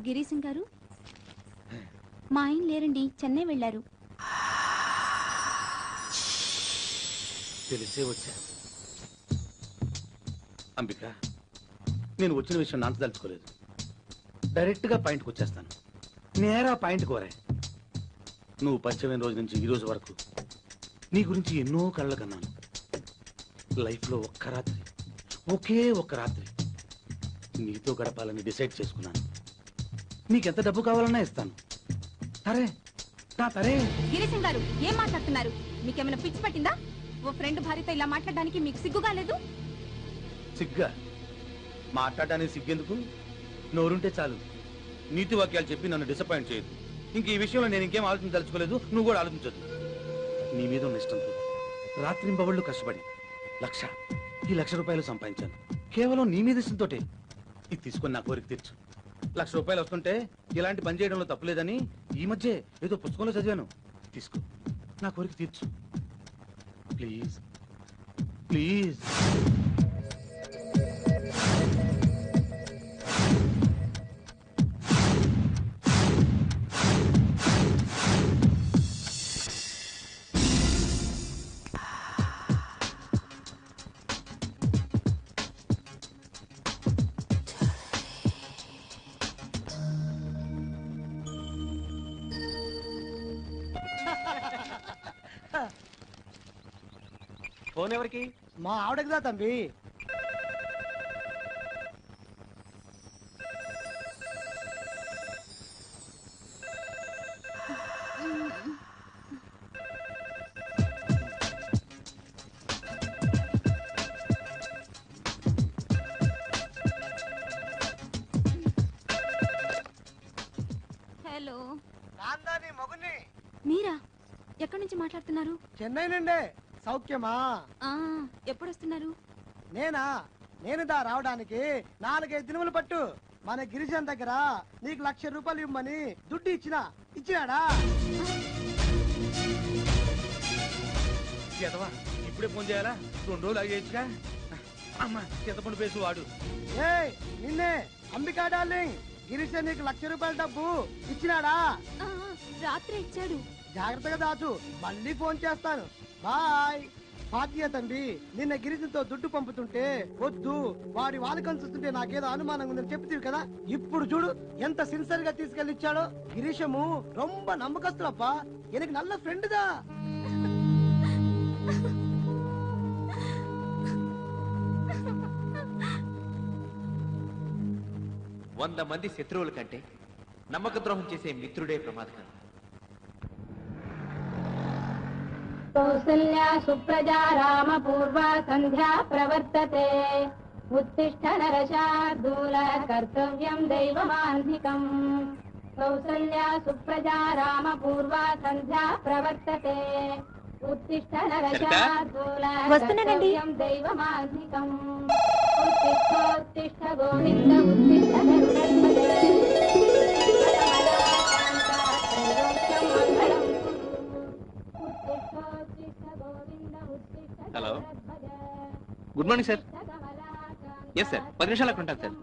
గిరీశం గారు, మా ఆయన లేరండి, చెన్నై వెళ్ళారు. తెలిసే వచ్చా. అంబిక, నేను వచ్చిన విషయం నాంత తలుచుకోలేదు. డైరెక్ట్గా పాయింట్కి వచ్చేస్తాను. నేరా పాయింట్ కోరే. నువ్వు పరిచయమైన రోజు నుంచి ఈ రోజు వరకు నీ గురించి ఎన్నో కళ్ళ కన్నాను. లైఫ్లో ఒక్క రాత్రి, ఒకే ఒక్క రాత్రి నీతో గడపాలని డిసైడ్ చేసుకున్నాను. నీకెంత డబ్బు కావాలన్నా ఇస్తాను. తరే నా తరే. గిరీశం గారు, ఏం మాట్లాడుతున్నారు? మీకేమైనా పిచ్చి పట్టిందా? ఓ ఫ్రెండ్ భార్యతో ఇలా మాట్లాడడానికి మీకు సిగ్గుగా లేదు? సిగ్గా? మాట్లాడడానికి సిగ్గెందుకు? నోరుంటే చాలు. నీతి వాక్యాలు చెప్పి నన్ను డిసప్పాయింట్ చేయదు. ఇంక ఈ విషయంలో నేను ఇంకేం ఆలోచించదలుచుకోలేదు. నువ్వు కూడా ఆలోచించదు. నీ మీద ఉన్న ఇష్టంతో రాత్రింబవళ్ళు కష్టపడి ఈ 1,00,000 రూపాయలు సంపాదించాను. కేవలం నీ మీద ఇష్టంతోటే. ఇది తీసుకొని నా కోరిక తీర్చు. 1,00,000 రూపాయలు వస్తుంటే ఇలాంటి పని చేయడంలో తప్పులేదని ఈ మధ్య ఏదో పుస్తకంలో చదివాను. తీసుకో, నా కోరిక తీర్చు ప్లీజ్. ప్లీజ్. ఫోన్ ఎవరికి? మా ఆవిడకిదా తంబి. హలో, నాందాని మొగుని. మీరా? ఎక్కడి నుంచి మాట్లాడుతున్నారు? చెన్నై నుండే. సౌఖ్యమా? ఎప్పుడు వస్తున్నారు? నేను రావడానికి 4-5 దినములు పట్టు. మన గిరిజన్ దగ్గర నీకు 1,00,000 రూపాయలు ఇవ్వమని దుడ్డు ఇచ్చినాడా? ఇప్పుడే ఫోన్ చేయాలా? 2 రోజులు అయ్యేచ్చుగా. అమ్మా, చింతపండు పేసు వాడు. నిన్నే అంబికా డార్లింగ్. గిరిజన్ నీకు 1,00,000 రూపాయల డబ్బు ఇచ్చినాడా? రాత్రి ఇచ్చాడు. జాగ్రత్తగా దాచు. మళ్ళీ ఫోన్ చేస్తాను. బాయ్. భాగ్య తండ్రి, నిన్న గిరిజంతో దుడ్డు పంపుతుంటే వద్దు, వాడి వాళ్ళకం చూస్తుంటే నాకేదో అనుమానంగా ఉందని చెప్తీవి కదా. ఇప్పుడు చూడు ఎంత సిన్సియర్ గా తీసుకెళ్లి ఇచ్చాడో. గిరీశము రొంబ నమ్మకస్తులప్పా. ఎనకు నల్ల ఫ్రెండ్ దా. వంద మంది శత్రువుల కంటే నమ్మక ద్రోహం చేసే మిత్రుడే ప్రమాదకరం. కౌసల్యా సుప్రజా రామ పూర్వ సంధ్యా ప్రవర్తతే. ఉత్తిష్ఠ నరశార్దూల కర్తవ్యం దైవమాన్ధికం. కౌసల్యా సుప్రజా రామ పూర్వ సంధ్యా ప్రవర్తతే. ఉత్తిష్ఠ నరశార్దూల కర్తవ్యం దైవమాన్ధికం. ఉత్తిష్ఠోత్తిష్ఠ గోవింద ఉత్తిష్ఠ గరుడధ్వజ. Hello, good morning sir. Yes sir, 10 నిమిషాలు అక్కడ ఉంటాను సార్.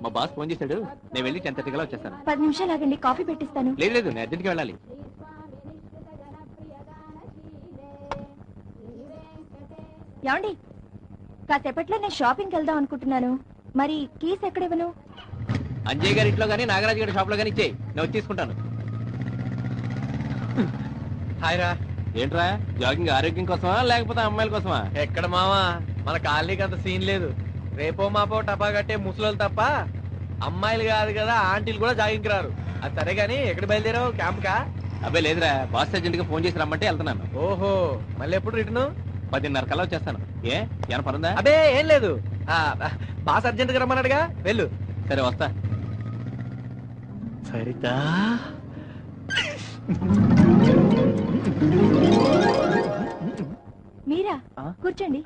మా బాస్ ఫోన్ చేశాడు, నేను వెళ్ళి 10:30 కల్లా వచ్చేస్తాను. 10 నిమిషాలు ఆగండి, కాఫీ పెట్టిస్తాను. లేదు, నేను అర్జెంట్గా వెళ్ళాలి. ఏమండి, కాసేపట్లో నేను షాపింగ్కి వెళ్దాం అనుకుంటున్నాను. మరి కీస్ ఎక్కడ ఇవ్వను? అంజయ్ గారి ఇంట్లో కానీ నాగరాజు గారి షాప్ లో కానీ ఇచ్చేయి, నేను వచ్చి తీసుకుంటాను. హాయ్ రా. ఏంట్రా, జాగింగ్ ఆరోగ్యం కోసమా లేకపోతే అమ్మాయిల కోసమా? ఎక్కడ మావా, మన కాలనీకి అంత సీన్ లేదు. రేపో మాపో టపా కట్టే ముసలోళ్ళు తప్ప అమ్మాయిలు కాదు కదా, ఆంటీలు కూడా జాగింగ్ రారు. అది సరే గానీ ఎక్కడ బయలుదేరావు? క్యాంప్ కా? అబ్బే లేదురా, బాస్ అర్జెంట్ గా ఫోన్ చేసి రమ్మంటే వెళ్తున్నాను. ఓహో, మళ్ళీ ఎప్పుడు రిటర్న్? 10:30 కల్లా వచ్చేస్తాను. ఏమైనా పనుందా? అబే ఏం లేదు, బాస్ అర్జెంట్ గా రమ్మన్నాడుగా, వెళ్ళు. సరే వస్తా. సరితా మీరా? కూర్చోండి.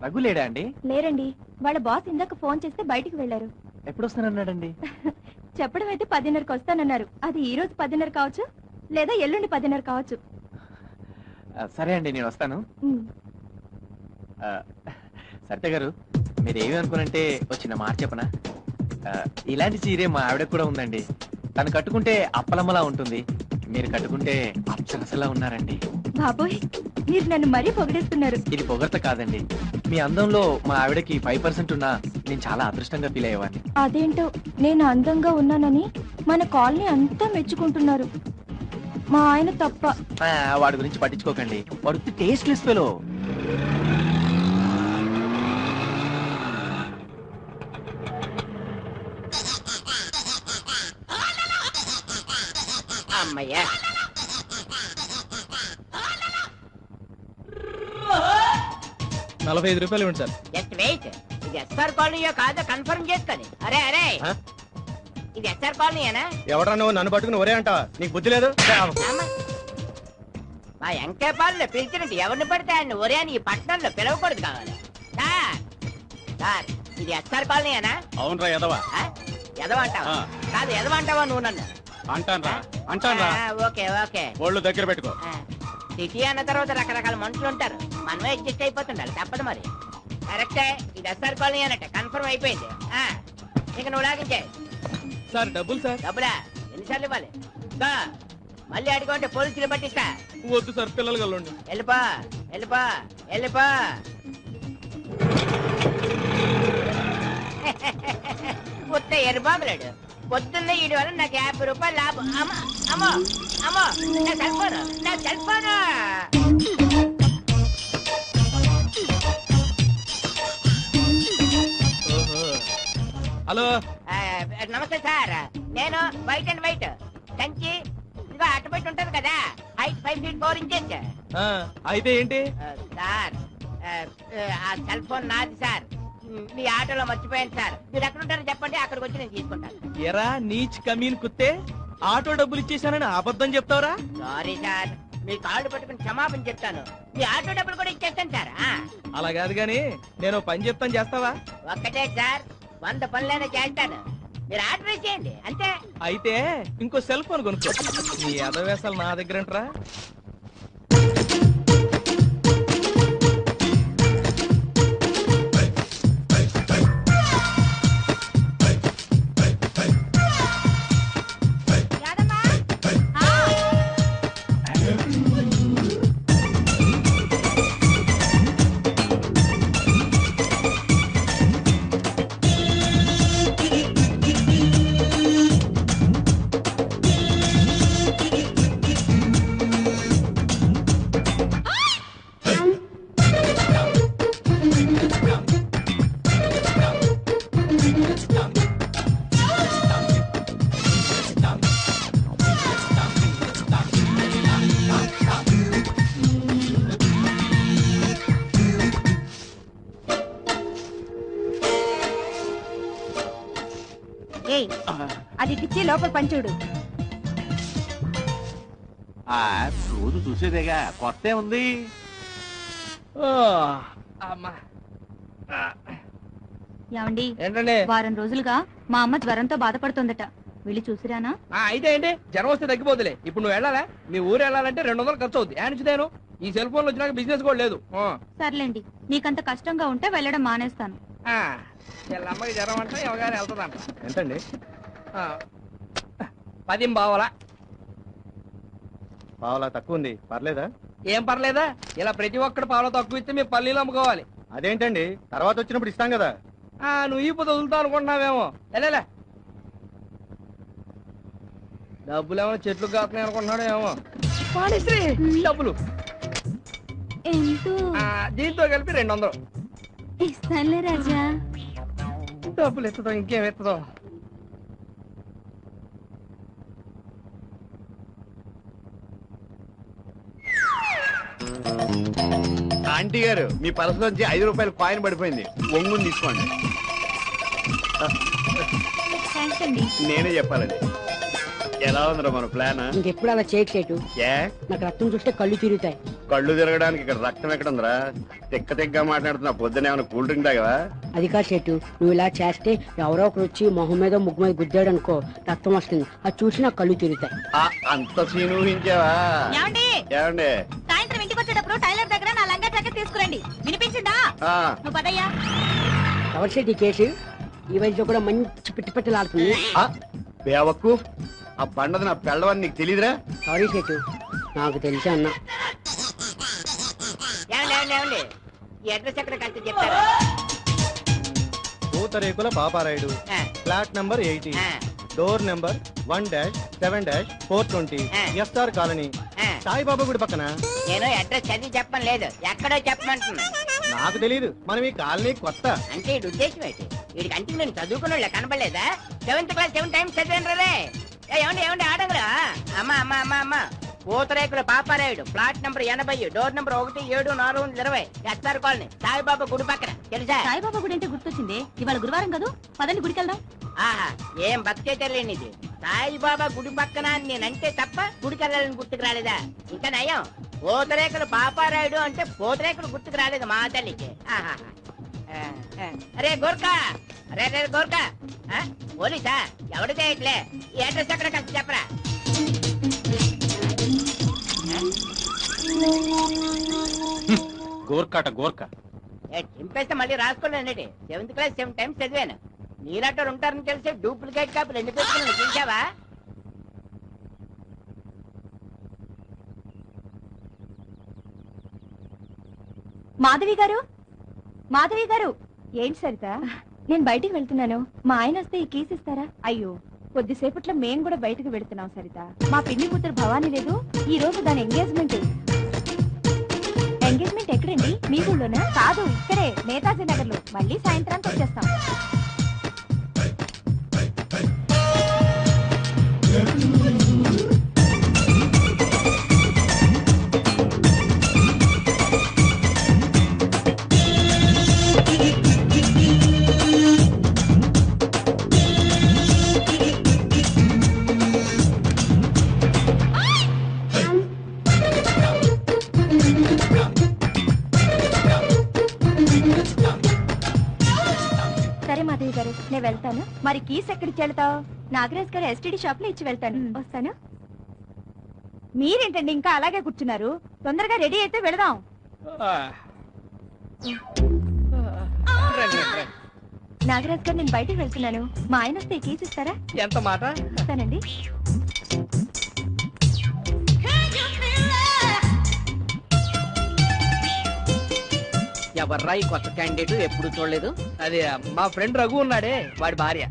రఘు లేడా అండి? లేరండి, వాళ్ళ బాస్ ఇందాక ఫోన్ చేస్తే బయటికి వెళ్లారు. ఎప్పుడు వస్తానన్నాడండి? చెప్పడం అయితే 10:30కి వస్తానన్నారు. అది ఈ రోజు 10:30 కావచ్చు, లేదా ఎల్లుండి 10:30 కావచ్చు. సరే అండి, నేను వస్తాను. సరిత గారు, మీరేమి అనుకోనంటే వచ్చిన మాట చెప్పనా ఇలాంటి చీరే మా ఆవిడ కూడా ఉందండి. తను కట్టుకుంటే అప్పలమ్మలా ఉంటుంది, మీరు కట్టుకుంటే అప్సరసలా ఉన్నారండి. బాబోయ్, మీరు నన్ను మరీ పొగిడేస్తున్నారు. ఇది పొగడ్త కాదండి, మీ అందంలో మా ఆవిడకి 5% ఉన్నా నేను చాలా అదృష్టంగా ఫీల్ అయ్యేవాడిని. అదేంటో నేను అందంగా ఉన్నానని మన కాలనీ అంతా మెచ్చుకుంటున్నారు, మా ఆయన తప్ప. వాడి గురించి పట్టించుకోకండి, వాడు టేస్ట్లెస్ ఫెలో. అమ్మయ్యా, ₹45 ఇవ్వండి సార్. Just wait. ఇది ఎస్ఆర్ కాలనీయో కాదో కన్ఫర్మ్ చేసుకొని. అరే అరే, ఇది ఎస్ఆర్ కాలనీయేనా? ఎవడరా నువ్వు నన్ను పట్టుకుని ఒరే అంటావా? నీకు బుద్ధి లేదు? అమ్మ, మా ఎంకేపాల్లో పిలిచినట్టు ఎవరిని పడితే ఆయన ఒరే అని ఈ పట్టణంలో పిలవకూడదు కావాలి. సార్ సార్, ఇది ఎస్ఆర్ కాలనీయేనా? అవునరా ఎదవా. ఎదవంటావా? కాదు, ఎదవంటావా నువ్వు నన్ను? అంటాన్రా ఓకే ఓకే. ఒళ్ళు దగ్గర పెట్టుకో. సిటీ అన్న తర్వాత రకరకాల మనుషులు ఉంటారు, మనమే అడ్జస్ట్ అయిపోతుండాలి, తప్పదు మరి. కరెక్టే, ఇది ఎస్ఆర్ కాలనీ అన్నట్టు కన్ఫర్మ్ అయిపోయింది. ఇక నువ్వు లాగించే. సార్ డబ్బులు సార్. డబ్బులా ఎన్నిసార్లు ఇవ్వాలి? దా, మళ్ళీ అడుగుంటే పోలీసులు పట్టిస్తా. వద్దు సార్, పిల్లలు కలండి. వెళ్ళిపో వెళ్ళిపో వెళ్ళిపో. ఉత్త ఎరుబాబులాడు. పొద్దున్న ఈడు వల్ల నాకు ₹50 లాభం. అమ్మో అమ్మో అమ్మో, నా సెల్ ఫోను, నా సెల్ ఫోను. హలో, నమస్తే సార్, నేను వైట్ అండ్ వైట్ కంచి ఇదిగో అట్టబెట్టి ఉంటది కదా, హైట్ 5 feet 4 inches. అయితే ఏంటి సార్, ఆ సెల్ ఫోన్ నాది సార్, మీ ఆటోలో మర్చిపోయాను సార్. మీరు ఎక్కడ ఉంటారో చెప్పండి, అక్కడికి వచ్చి నేను తీసుకుంటాను. ఎరా నీచ్ కమీన్ కుత్తే, ఆటో డబ్బులు ఇచ్చేసానని అబద్ధం చెప్తావరా? సారీ సార్, మీ కాళ్ళు పట్టుకుని క్షమాపణ చెప్తాను. మీ ఆటో డబ్బులు కూడా ఇచ్చేస్తాను సార్. అలా కాదు గాని నేను పని చెప్తాను, చేస్తావా? ఒక్కటే సార్, 100 పనులైనా చేస్తాను, మీరు ఆర్డర్ చేయండి అంతే. అయితే ఇంకో సెల్ ఫోన్ కొనుక్కో. నీ అదవేశాలు నా దగ్గర అంటరా? అది పిచ్చి లోపల పంచుడు. రోజు చూసేదేగా, కొత్త ఉంది. ఏమండి, ఏంటండి? వారం రోజులుగా మా అమ్మ జ్వరంతో బాధపడుతుందట, వెళ్ళి చూసిరానా? అయితే ఏంటి, జ్వరం వస్తే తగ్గిపోతులే. ఇప్పుడు నువ్వు వెళ్ళాలా? మీ ఊరు వెళ్ళాలంటే 200 ఖర్చు అవుద్ది. నేను ఈ సెల్ ఫోన్ వచ్చినాక బిజినెస్ కూడా లేదు. సర్లేండి, నీకంత కష్టంగా ఉంటే వెళ్ళడం మానేస్తాను. వీళ్ళ అమ్మకి జ్వరం అంటే ఎవగానే వెళ్తుందంట. ఎంతండి? 10 పావలా. పావులా తక్కువ ఉంది, పర్లేదా? ఏం పర్లేదా? ఇలా ప్రతి ఒక్కడు పావులా తక్కువ ఇస్తే మేము పల్లీలు అమ్ముకోవాలి. అదేంటండి, తర్వాత వచ్చినప్పుడు ఇస్తాం కదా. నువ్వు ఈ పొద్దు వదులుతావు అనుకుంటున్నావేమో. వెళ్ళలే, డబ్బులు ఏమో చెట్లు కాస్తున్నాయి అనుకుంటున్నాడు ఏమో. డబ్బులు దీంతో కలిపి 200. ఇస్తానులే రాజా. డబ్బులు ఎత్తుదో ఇంకేం ఎత్తుదో. ఆంటీ గారు, మీ పర్స్ నుంచి ₹5 కాయిన్ పడిపోయింది, ఒంగుని తీసుకోండి. థ్యాంక్స్ అండి. నేనే చెప్పాలండి. ఎలా ఉందిరా మన ప్లాన్? ఇంకెప్పుడు అలా చేయట్లేదు, ఏ నాకు రక్తం చూస్తే కళ్ళు తిరుగుతాయి. కళ్ళు తిరగడానికి ఇక్కడ రక్తం ఎక్కడ ఉందిరా? తిక్క మాట్లాడుతున్నా. పొద్దున ఏమైనా కూల్ డ్రింక్ తాగవా? అది కాదు చెట్టు, నువ్వు ఇలా చేస్తే ఎవరో ఒకరు వచ్చి మొహం మీద ముగ్గు మీద గుద్దాడు అనుకో, రక్తం వస్తుంది, అది చూసి నాకు కళ్ళు తిరుగుతాయి. అంత సీన్ ఊహించావా? ఏమండి, సాయంత్రం ఇంటికి వచ్చేటప్పుడు టైలర్ దగ్గర నా లంగా జాకెట్ తీసుకురండి. వినిపించిందా? నువ్వు పదయ్యా. ఎవరు ఎవరి సెట్ ఈ కేసు? ఈ వయసులో కూడా మంచి పిట్టి పెట్టలాడుతుంది. బేవక్కు ఆ బండది నా పెళ్ళవని నీకు తెలియదురా? సారీ సెట్, నాకు తెలిసే అన్నా. ఏమండి ఈ అడ్రస్ ఎక్కడ కలిసి చెప్తారా? పూతరేకుల పాపారాయుడు, ఆ, ఫ్లాట్ నంబర్ 80, ఆ, డోర్ నెంబర్ 1-7-420, ఎస్ఆర్ కాలనీ, ఆ. సాయిబాబా గుడి పక్కన. నేను అడ్రస్ చదివి చెప్పను లేదు, ఎక్కడో చెప్పమంటున్నా. నాకు తెలియదు, మనం ఈ కాలనీ కొత్త. అంటే ఈ ఉద్దేశం ఏంటి? వీడికి అంటే నేను చదువుకున్న కనపడలేదా? 7th క్లాస్ 7 times చదివాను రే. ఏమండి ఆడంగురా? అమ్మా పూతరేకుల Paparayudu, flat number 80, door number 17420, SR colony, Saibaba గుడి పక్కన. తెలుసా? సాయిబాబా గుడి అంటే గుర్తొచ్చింది. ఇవాళ గురువారం కదా, పదండి గుడికి వెళ్దాం. ఆహా, ఏం భక్తి తెలియనిది. సాయిబాబా గుడి పక్కన అని నేనంటే తప్ప గుడికి వెళ్ళాలని గుర్తుకు రాలేదా? ఇంకా నయం, పూతరేకుల పాపారాయుడు అంటే పూతరేకులు గుర్తుకు రాలేదు మా తల్లికి. ఆహా. అరే గోర్ఖా, అరే గోర్ఖా, పోలీసా? ఎవడితే ఇట్లే ఈ అడ్రస్ ఎక్కడ కలిసి చెప్పరా? గోర్కాట గోర్కా. చింపేస్తే మళ్ళీ రాసుకోలేనండి. 7th క్లాస్ 7 times చదివాను. నీలాంటి ఉంటారని తెలిసి డూప్లికేట్ కాపీలు ఎన్ని పెట్టుకుని చూసావా? మాధవి గారు ఏంటి సరిత? నేను బయటికి వెళ్తున్నాను, మా ఆయన వస్తే ఈ కీస్ ఇస్తారా? అయ్యో, కొద్దిసేపట్లో మేం కూడా బయటకు వెళ్తున్నాం సరిత. మా పిన్ని కూతురు భవానీ లేదు, ఈ రోజు దాని ఎంగేజ్మెంట్. ఎంగేజ్మెంట్ ఎక్కడండి? మీ ఊళ్ళోనా? కాదు, ఇక్కడే నేతాజీ నగర్ లో. మళ్ళీ సాయంత్రానికి వచ్చేస్తాం. సరే మాధవి గారు, నేను వెళ్తాను. మరి కీస్ ఎక్కడికి వెళ్తావు? నాగరాజ్ గారు ఎస్టీడీ షాప్ లో ఇచ్చి వెళ్తాను. వస్తాను. మీరేంటండి ఇంకా అలాగే కూర్చున్నారు? తొందరగా రెడీ అయితే వెళదాం. నాగరాజ్ గారు, నేను బయటికి వెళ్తున్నాను, మా ఆయన వస్తే కీస్ ఇస్తారా? ఎంత మాట? ఇస్తానండి. ఎవర్రా ఈ కొత్త క్యాండిడేట్? ఎప్పుడు చూడలేదు. అదే మా ఫ్రెండ్ రఘు ఉన్నాడే, వాడి భార్య.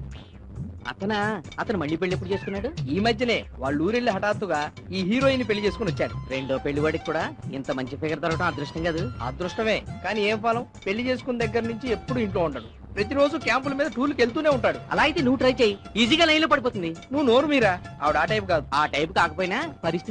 అతను మళ్ళీ పెళ్లి ఎప్పుడు చేసుకున్నాడు? ఈ మధ్యనే వాళ్ళ ఊరెళ్ళి హఠాత్తుగా ఈ హీరోయిన్ పెళ్లి చేసుకుని వచ్చాడు. రెండో పెళ్లి వాడికి కూడా ఇంత మంచి ఫిగర్ దొరకడం అదృష్టం కాదు? అదృష్టమే, కానీ ఏం ఫలం? పెళ్లి చేసుకున్న దగ్గర నుంచి ఎప్పుడు ఇంట్లో ఉంటాడు. ప్రతిరోజు క్యాంపుల మీద టూర్కి వెళ్తూనే ఉంటాడు. అలా అయితే నువ్వు ట్రై చేయి, ఈజీగా లైన్ లో పడిపోతుంది. నువ్వు నోరు మీరా, ఆవిడ ఆ టైప్ కాదు. ఆ టైప్ కాకపోయినా పరిస్థితి